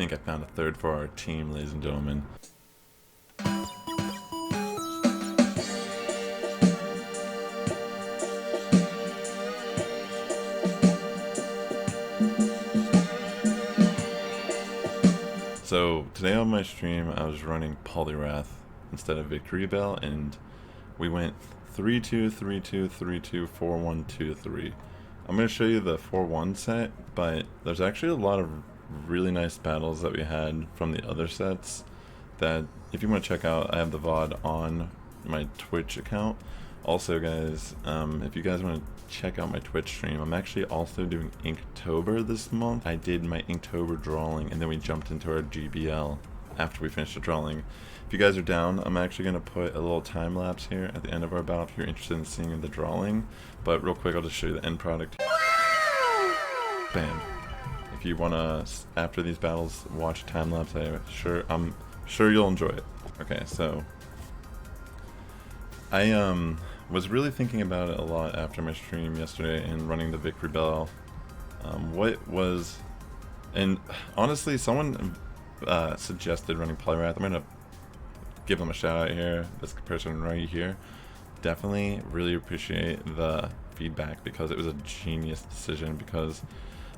think I found a third for our team, ladies and gentlemen. So today on my stream, I was running Poliwrath instead of Victory Bell, and we went 3-2, 3-2, 3-2, 4-1, 2-3. I'm going to show you the 4-1 set, but there's actually a lot of really nice battles that we had from the other sets that if you want to check out, I have the VOD on my Twitch account. Also guys, if you guys want to check out my Twitch stream, I'm actually also doing Inktober this month. I did my Inktober drawing and then we jumped into our GBL after we finished the drawing. If you guys are down, I'm actually going to put a little time lapse here at the end of our battle if you're interested in seeing the drawing. But real quick, I'll just show you the end product. Bam. If you want to, after these battles, watch time lapse, I'm sure you'll enjoy it. Okay, so I was really thinking about it a lot after my stream yesterday and running the Victory Bell. And honestly, someone suggested running Poliwrath. I'm gonna give them a shout out here. This person right here. Definitely really appreciate the feedback because it was a genius decision, because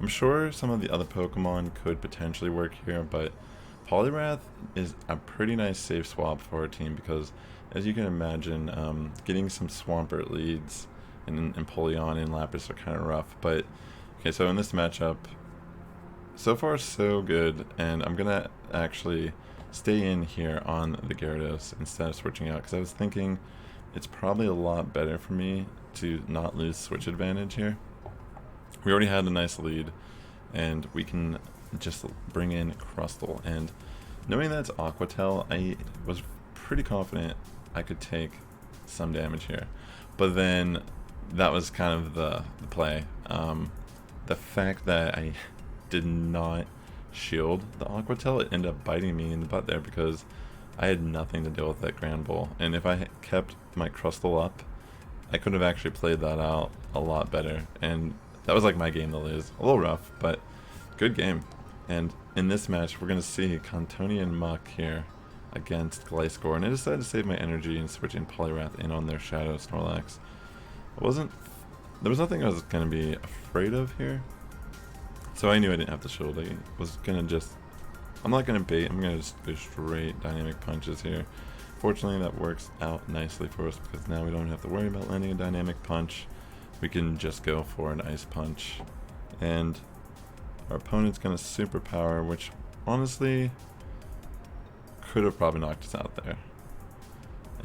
I'm sure some of the other Pokemon could potentially work here, but Poliwrath is a pretty nice safe swap for our team because, as you can imagine, getting some Swampert leads and Empoleon and Lapras are kind of rough. But okay, so in this matchup, so far so good, and I'm gonna actually stay in here on the Gyarados instead of switching out because I was thinking it's probably a lot better for me to not lose switch advantage here. We already had a nice lead, and we can just bring in Crustle. And knowing that's Aqua Tail, I was pretty confident I could take some damage here. But then that was kind of the play. The fact that I did not shield the Aqua Tail, it ended up biting me in the butt there because I had nothing to deal with that Grand Bull. And if I kept my Crustle up, I could have actually played that out a lot better. And that was like my game to lose. A little rough, but good game. And in this match, we're going to see Cantonian Muck here against Glis-core. And I decided to save my energy and switch in Poliwrath in on their Shadow Snorlax. There was nothing I was going to be afraid of here. So I knew I didn't have to shield. I was going to I'm not going to bait. I'm going to just go straight dynamic punches here. Fortunately, that works out nicely for us because now we don't have to worry about landing a dynamic punch. We can just go for an ice punch. And our opponent's going to superpower, which honestly could have probably knocked us out there.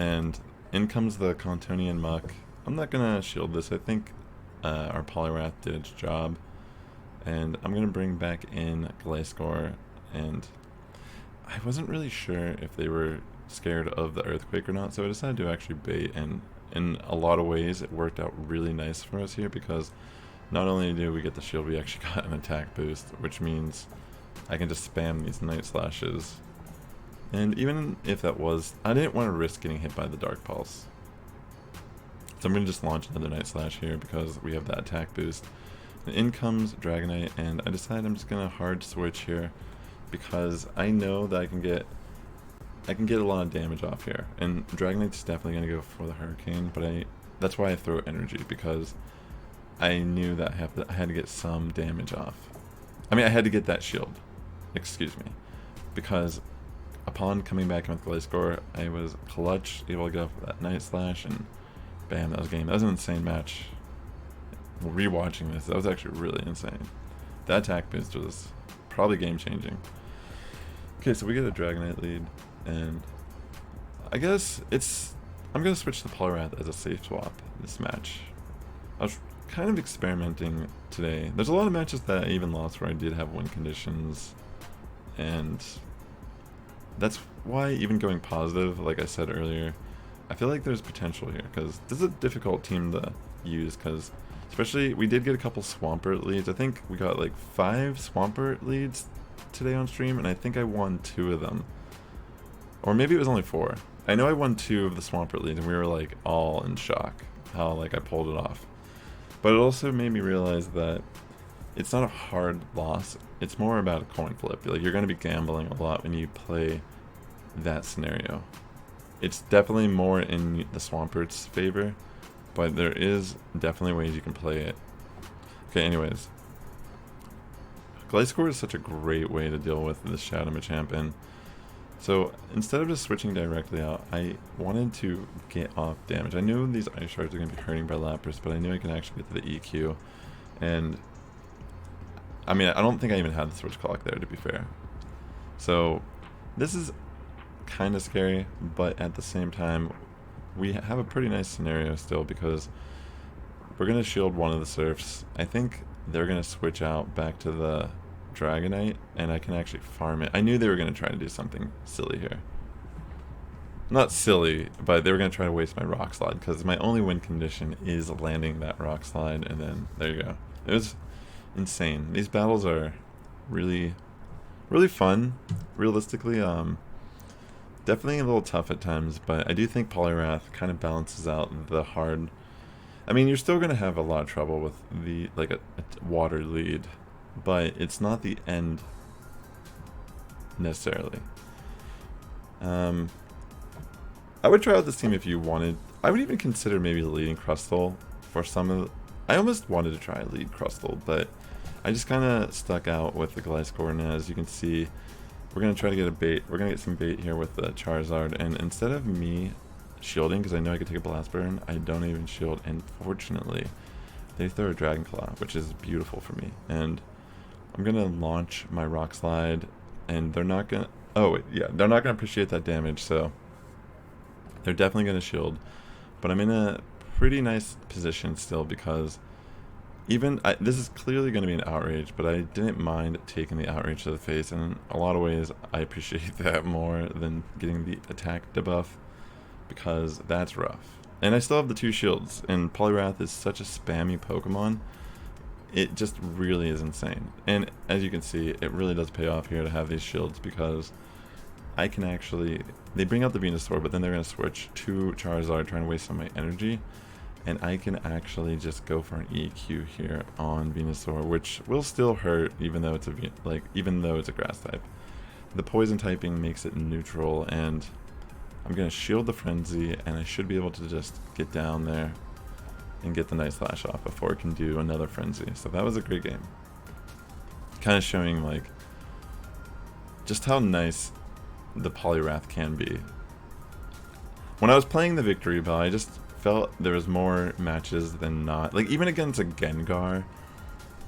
And in comes the Cantonian Muck. I'm not going to shield this. I think our Poliwrath did its job. And I'm going to bring back in Gliscor. And I wasn't really sure if they were scared of the earthquake or not, so I decided to actually bait, and in a lot of ways it worked out really nice for us here because not only did we get the shield, we actually got an attack boost, which means I can just spam these Night Slashes. And even if that was, I didn't want to risk getting hit by the Dark Pulse, so I'm going to just launch another Night Slash here because we have that attack boost. And in comes Dragonite, and I decided I'm just going to hard switch here because I know that I can get a lot of damage off here, and Dragonite's definitely going to go for the Hurricane, but that's why I throw energy, because I knew that I had to get some damage off. I mean, I had to get that shield, excuse me, because upon coming back with Gliscor, I was clutch, able to go for that Night Slash, and bam, that was game. That was an insane match. Rewatching this, that was actually really insane. That attack boost was probably game-changing. Okay, so we get a Dragonite lead, and I guess I'm going to switch to Poliwrath as a safe swap this match. I was kind of experimenting today. There's a lot of matches that I even lost where I did have win conditions, and that's why even going positive, like I said earlier, I feel like there's potential here, because this is a difficult team to use, because especially we did get a couple Swampert leads. I think we got like 5 Swampert leads today on stream, and I think I won 2 of them, or maybe it was only 4. I know I won 2 of the Swampert leads, and we were like all in shock how like I pulled it off. But it also made me realize that it's not a hard loss. It's more about a coin flip. Like, you're going to be gambling a lot when you play that scenario. It's definitely more in the Swampert's favor, but there is definitely ways you can play it. Okay, anyways. Glis-core is such a great way to deal with the Shadow Machamp, and so instead of just switching directly out, I wanted to get off damage. I knew these Ice Shards are going to be hurting by Lapras, but I knew I could actually get to the EQ, and I mean, I don't think I even had the Switch Clock there, to be fair. So this is kind of scary, but at the same time, we have a pretty nice scenario still, because we're going to shield one of the Surfs. I think they're going to switch out back to the Dragonite, and I can actually farm it. I knew they were going to try to do something silly here. Not silly, but they were going to try to waste my Rock Slide, because my only win condition is landing that Rock Slide, and then there you go. It was insane. These battles are really, really fun. Realistically, definitely a little tough at times, but I do think Poliwrath kind of balances out the hard. I mean, you're still going to have a lot of trouble with the a water lead, but it's not the end necessarily. I would try out this team if you wanted. I would even consider maybe leading Crustle for some of the, I almost wanted to try lead Crustle, but I just kind of stuck out with the Glis-core, and as you can see, we're going to try to get a bait. We're going to get some bait here with the Charizard, and instead of me shielding, because I know I could take a Blast Burn, I don't even shield, and fortunately, they throw a Dragon Claw, which is beautiful for me, and I'm going to launch my Rock Slide, and they're not going to, oh wait, yeah, they're not going to appreciate that damage, so they're definitely going to shield, but I'm in a pretty nice position still, because even, this is clearly going to be an outrage, but I didn't mind taking the outrage to the face, and in a lot of ways, I appreciate that more than getting the attack debuff, because that's rough. And I still have the 2 shields, and Poliwrath is such a spammy Pokemon, it just really is insane. And as you can see, it really does pay off here to have these shields, because I can actually, they bring out the Venusaur, but then they're going to switch to Charizard, trying to waste some of my energy. And I can actually just go for an EQ here on Venusaur, which will still hurt, even though it's a grass type. The poison typing makes it neutral, and I'm gonna shield the Frenzy, and I should be able to just get down there and get the Night Slash off before it can do another Frenzy. So that was a great game. Kind of showing like just how nice the Poliwrath can be. When I was playing the Victory Bell, I just felt there was more matches than not. Like, even against a Gengar,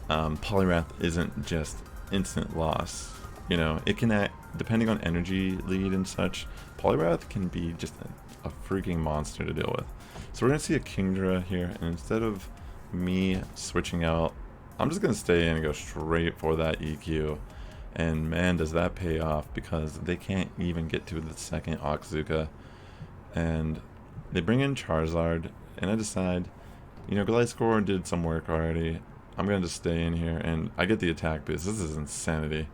Poliwrath isn't just instant loss. You know, it can, depending on energy lead and such, Poliwrath can be just a freaking monster to deal with. So we're going to see a Kingdra here, and instead of me switching out, I'm just going to stay in and go straight for that EQ. And man, does that pay off, because they can't even get to the second Oxzuka. And they bring in Charizard, and I decide, you know, Glis-core did some work already. I'm going to just stay in here, and I get the attack boost. This is insanity.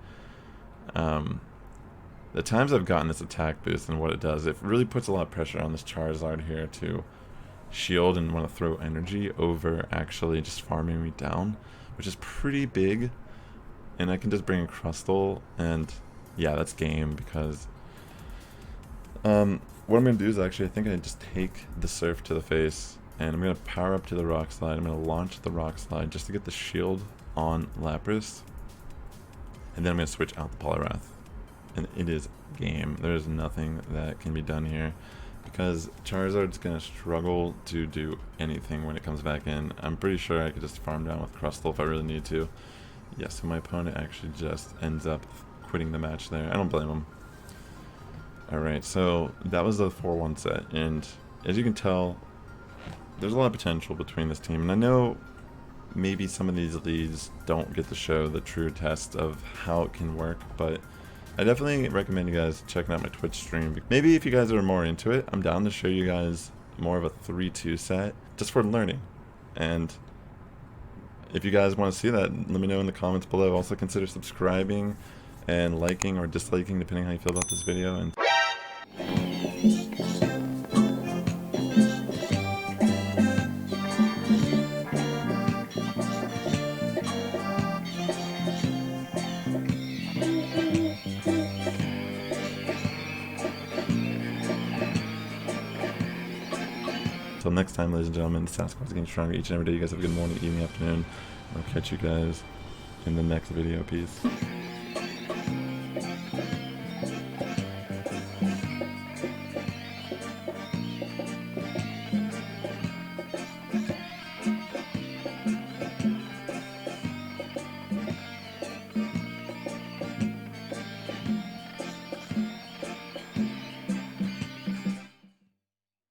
The times I've gotten this attack boost and what it does, it really puts a lot of pressure on this Charizard here to shield and want to throw energy over actually just farming me down, which is pretty big. And I can just bring in Crustle, and yeah, that's game, because what I'm going to do is actually, I think I just take the Surf to the face, and I'm going to power up to the Rock Slide. I'm going to launch the Rock Slide just to get the shield on Lapras, and then I'm going to switch out the Poliwrath. And it is game. There's nothing that can be done here, because Charizard's going to struggle to do anything when it comes back in. I'm pretty sure I could just farm down with Crustle if I really need to. Yes, so my opponent actually just ends up quitting the match there. I don't blame him. Alright, so that was the 4-1 set, and as you can tell, there's a lot of potential between this team, and I know maybe some of these leads don't get to show the true test of how it can work, but I definitely recommend you guys checking out my Twitch stream. Maybe if you guys are more into it, I'm down to show you guys more of a 3-2 set, just for learning. And if you guys want to see that, let me know in the comments below. Also consider subscribing and liking or disliking, depending on how you feel about this video. And Until next time, ladies and gentlemen, Sass Squad is getting stronger each and every day. You guys have a good morning, evening, afternoon. I'll catch you guys in the next video. Peace.